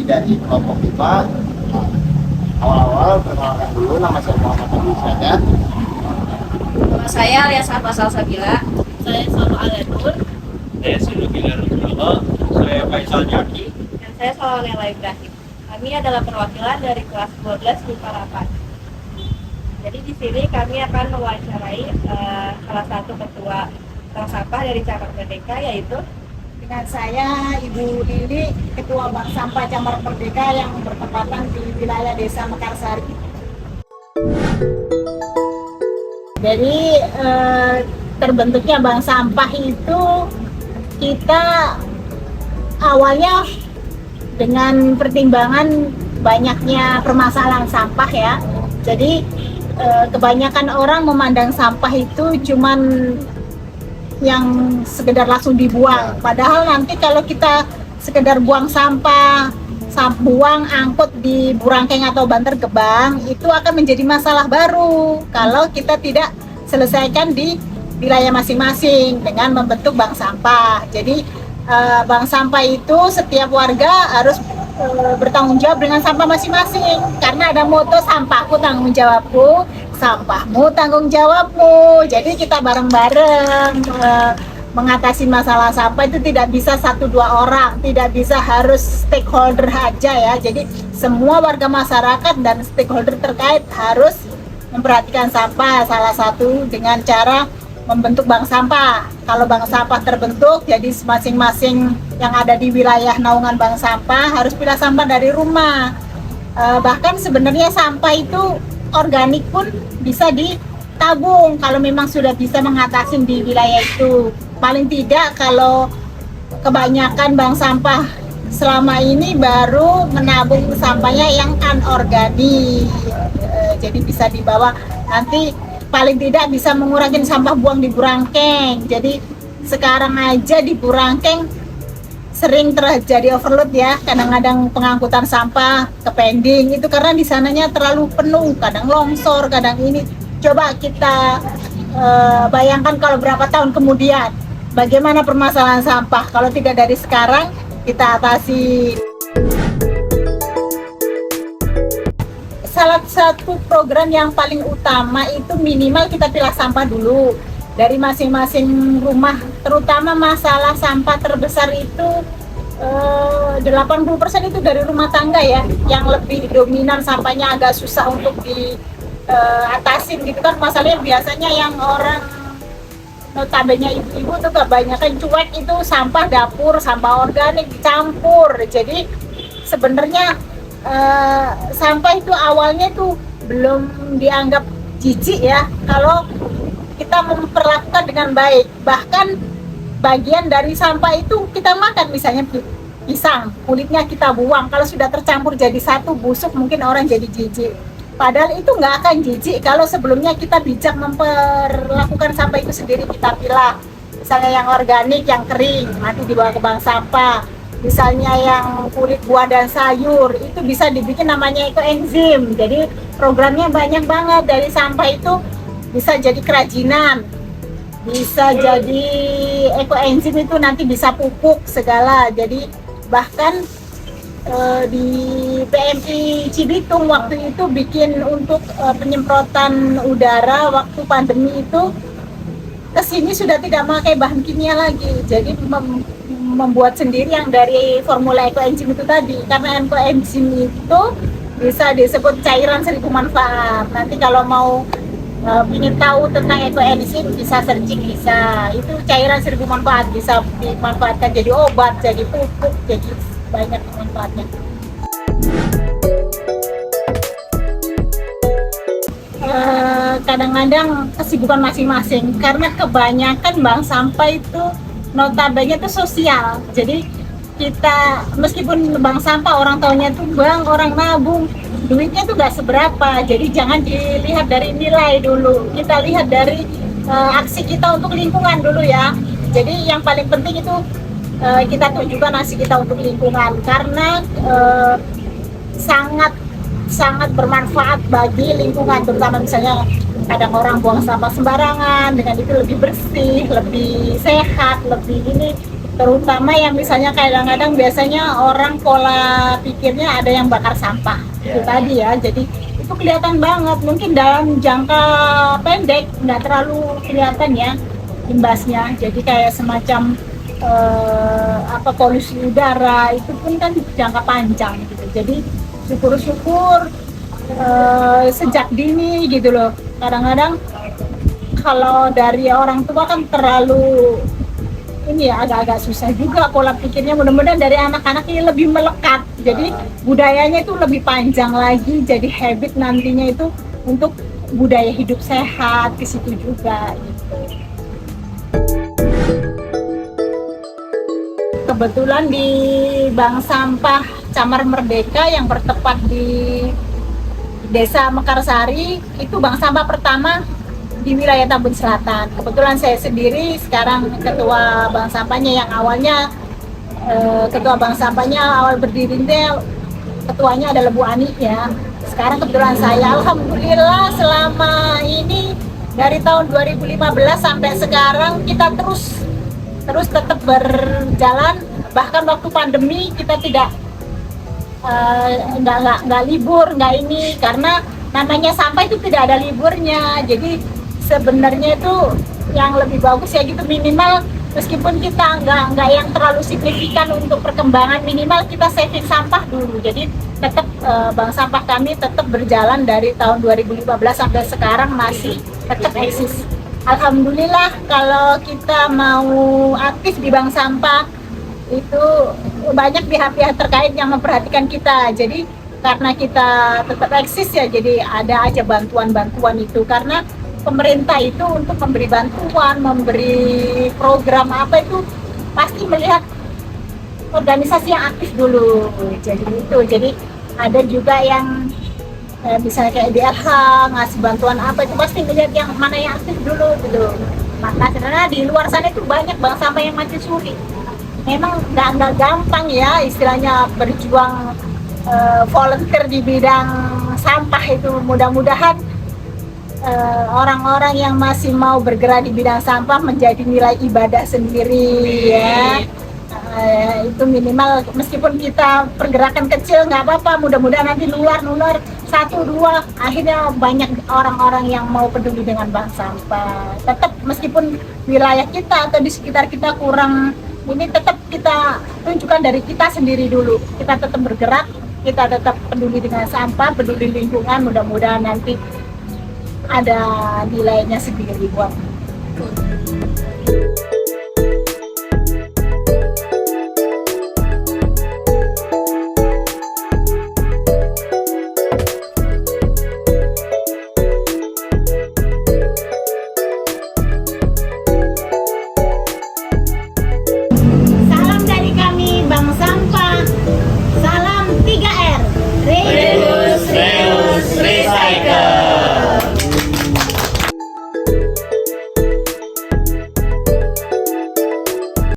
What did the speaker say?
dari kelompok 5. Awal-awal perkenalkan dulu, nama saya Muhammad Abdul Syahda. Nama saya Aliasa Basal Sabila. Saya Salma Alanur. Saya Sinugila Rujulo. Saya Faisal Jaki. Dan saya Salonela Ibrahim. Kami adalah perwakilan dari kelas 12 MIPA 8. Jadi di sini kami akan mewawancarai salah satu ketua Bank Sampah dari cabang Merdeka, yaitu Dengan saya Ibu Lili, Ketua Bank Sampah Cabang Merdeka yang bertempatan di wilayah Desa Mekarsari. Jadi terbentuknya Bank Sampah itu kita awalnya dengan pertimbangan banyaknya permasalahan sampah ya. Jadi kebanyakan orang memandang sampah itu cuman yang sekedar langsung dibuang. Padahal nanti kalau kita sekedar buang sampah, buang angkut di Burangkeng atau Bantar Gebang, itu akan menjadi masalah baru kalau kita tidak selesaikan di wilayah masing-masing dengan membentuk bank sampah. Jadi bank sampah itu setiap warga harus bertanggung jawab dengan sampah masing-masing, karena ada moto sampahku tanggung jawabku, sampahmu tanggung jawabmu. Jadi kita bareng-bareng mengatasi masalah sampah itu tidak bisa 1-2 orang, tidak bisa harus stakeholder aja ya. Jadi semua warga masyarakat dan stakeholder terkait harus memperhatikan sampah, salah satu dengan cara membentuk bank sampah. Kalau bank sampah terbentuk, jadi masing-masing yang ada di wilayah naungan bank sampah harus pilah sampah dari rumah. Bahkan sebenarnya sampah itu organik pun bisa ditabung kalau memang sudah bisa mengatasi di wilayah itu. Paling tidak kalau kebanyakan bank sampah selama ini baru menabung sampahnya yang anorganik, jadi bisa dibawa nanti. Paling tidak bisa mengurangi sampah buang di Burangkeng. Jadi sekarang aja di Burangkeng sering terjadi overload ya, kadang-kadang pengangkutan sampah ke pending itu karena di sananya terlalu penuh, kadang longsor, kadang ini. Coba kita bayangkan kalau berapa tahun kemudian bagaimana permasalahan sampah kalau tidak dari sekarang kita atasi. Salah satu program yang paling utama itu minimal kita pilah sampah dulu dari masing-masing rumah, terutama masalah sampah terbesar itu 80% itu dari rumah tangga ya, yang lebih dominan sampahnya agak susah untuk diatasin gitu kan. Masalahnya biasanya yang orang notabene ibu-ibu tuh kebanyakan cuek, itu sampah dapur, sampah organik dicampur. Jadi sebenarnya sampah itu awalnya tuh belum dianggap jijik ya kalau kita memperlakukan dengan baik. Bahkan bagian dari sampah itu kita makan, misalnya pisang, kulitnya kita buang, kalau sudah tercampur jadi satu busuk mungkin orang jadi jijik. Padahal itu nggak akan jijik kalau sebelumnya kita bijak memperlakukan sampah itu sendiri. Kita pilah, misalnya yang organik, yang kering nanti dibawa ke bank sampah. Misalnya yang kulit buah dan sayur itu bisa dibikin namanya ekoenzim. Jadi programnya banyak banget. Dari sampah itu bisa jadi kerajinan, bisa jadi ekoenzim, itu nanti bisa pupuk segala. Jadi bahkan di PMI Cibitung waktu itu bikin untuk penyemprotan udara waktu pandemi itu, kesini sudah tidak memakai bahan kimia lagi. Jadi membuat sendiri yang dari formula ekoenzim itu tadi, karena ekoenzim itu bisa disebut cairan 1000 manfaat. Nanti kalau mau ingin tahu tentang ekoenzim bisa searching, bisa. Itu cairan 1000 manfaat, bisa dimanfaatkan jadi obat, jadi pupuk, jadi banyak manfaatnya. Kadang-kadang kesibukan masing-masing, karena kebanyakan bank sampah itu notabene itu sosial. Jadi kita meskipun bank sampah orang taunya tuh bank, orang nabung, duitnya tuh gak seberapa. Jadi jangan dilihat dari nilai dulu, kita lihat dari aksi kita untuk lingkungan dulu ya. Jadi yang paling penting itu kita tunjukkan aksi kita untuk lingkungan, karena sangat bermanfaat bagi lingkungan, terutama misalnya kadang orang buang sampah sembarangan, dengan itu lebih bersih, lebih sehat, lebih ini. terutama yang misalnya kadang-kadang biasanya orang pola pikirnya ada yang bakar sampah itu Ya. tadi ya, jadi itu kelihatan banget, mungkin dalam jangka pendek nggak terlalu kelihatan ya imbasnya, jadi kayak semacam polusi udara itu pun kan jangka panjang gitu. Jadi syukur-syukur sejak dini gitu loh, kadang-kadang kalau dari orang tua kan terlalu ini ya, agak-agak susah juga pola pikirnya. Mudah-mudahan dari anak-anak ini lebih melekat, jadi budayanya itu lebih panjang lagi, jadi habit nantinya itu untuk budaya hidup sehat ke situ juga gitu. Kebetulan di Bank Sampah Camar Merdeka yang bertempat di Desa Mekarsari itu bank sampah pertama di wilayah Tambun Selatan. Kebetulan saya sendiri sekarang ketua bank sampahnya, yang awalnya ketua bank sampahnya awal berdirinya ketuanya adalah Bu Ani ya. Sekarang kebetulan saya, alhamdulillah selama ini dari tahun 2015 sampai sekarang kita terus tetap berjalan. Bahkan waktu pandemi kita tidak nggak libur, nggak ini, karena namanya sampah itu tidak ada liburnya. Jadi sebenarnya itu yang lebih bagus ya gitu, minimal meskipun kita nggak yang terlalu signifikan untuk perkembangan, minimal kita saving sampah dulu. Jadi tetap bank sampah kami tetap berjalan dari tahun 2015 sampai sekarang masih tetap eksis. Alhamdulillah kalau kita mau aktif di bank sampah itu banyak pihak-pihak terkait yang memperhatikan kita. Jadi karena kita tetap eksis ya, jadi ada aja bantuan-bantuan itu, karena pemerintah itu untuk memberi bantuan, memberi program apa itu pasti melihat organisasi yang aktif dulu. Jadi ada juga yang misalnya kayak DLH ngasih bantuan apa itu pasti melihat yang mana yang aktif dulu gitu. Maka karena di luar sana itu banyak bank sampah yang mati suri. Memang nggak gampang ya istilahnya berjuang volunteer di bidang sampah itu. Mudah-mudahan orang-orang yang masih mau bergerak di bidang sampah menjadi nilai ibadah sendiri ya. Itu minimal, meskipun kita pergerakan kecil nggak apa-apa, mudah-mudahan nanti nular 1-2 akhirnya banyak orang-orang yang mau peduli dengan bank sampah. Tetap meskipun wilayah kita atau di sekitar kita kurang ini, tetap kita tunjukkan dari kita sendiri dulu, kita tetap bergerak, kita tetap peduli dengan sampah, peduli lingkungan, mudah-mudahan nanti ada nilainya sendiri buat